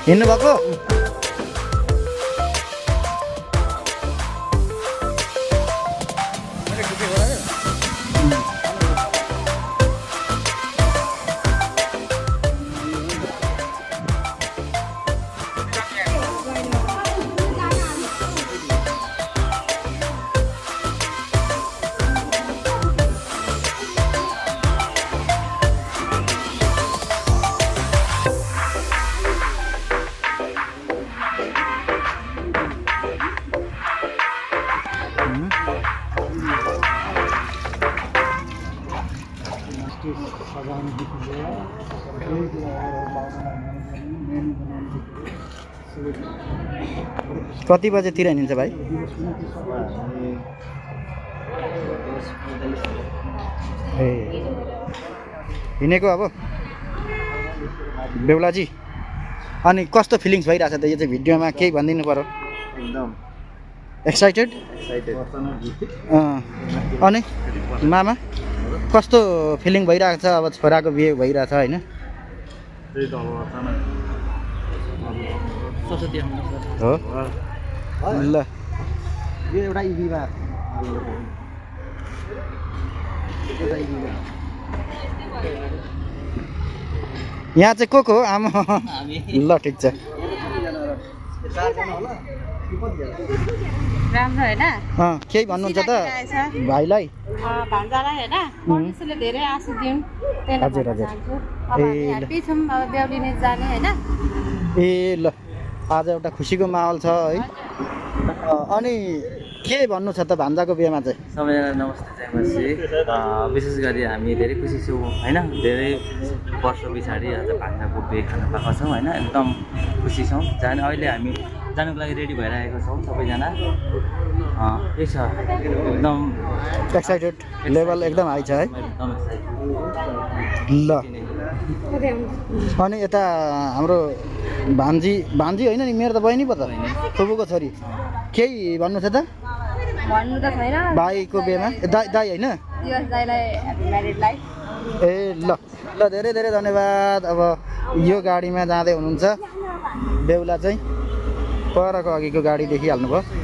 हिँड्नु भएको कति बजेतिर हिँड्छ भाइ? ए हिँडेको अब बेहुलाजी। अनि कस्तो फिलिङ्स भइरहेछ त? यो चाहिँ भिडियोमा केही भनिदिनु पर्यो। एकदम एक्साइटेड। अनि मामा कस्तो फिलिङ भइरहेको छ? अब छोराको बिहे भइरहेछ होइन? हो ल यो एउटा इभीमा यहाँ चाहिँ को आमा? ल ठिक छ। राम्रो हैन? केही भन्नुहुन्छ त भाइलाई? भान्जालाई हैन मनुष्यले धेरै आशा दिउन्। हजुर हजुर। ह्यापी छौँ अब बेहुलिने जाने हैन? ए ल आज एउटा खुसीको माहौल छ है। अनि के भन्नु छ त भान्जाको बिहेमा चाहिँ? सबैजनालाई नमस्ते जयमसी। विशेष गरी हामी धेरै खुसी छौँ होइन, धेरै वर्ष पछाडि आज भान्जाको बिहे खान पाएको छौँ होइन। एकदम खुसी छौँ। अहिले हामी जानुको लागि रेडी भइरहेको छौँ सबैजना। यही छ, एकदम एक्साइटेड लेभल एकदम हाई छ है। एकदम एक्साइटेड। ल अनि यता हाम्रो भान्जी होइन नि, मेरो त बहिनी पो त, फुपूको छोरी। केही भन्नु छ त? भन्नु त छैन। भाइको बिहेमा दाइ होइन? दिवस दाइलाई ह्यापी म्यारिड लाइफ। ए ल ल धेरै धेरै धन्यवाद। अब यो गाडीमा जाँदै हुनुहुन्छ बेहुला चाहिँ, परको अघिको गाडी देखिहाल्नुभयो।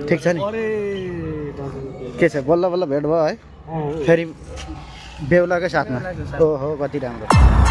ठिक छ नि? के छ बल्ल बल्ल भेट भयो है फेरि बेहुलाकै साथमा? ओहो कति राम्रो।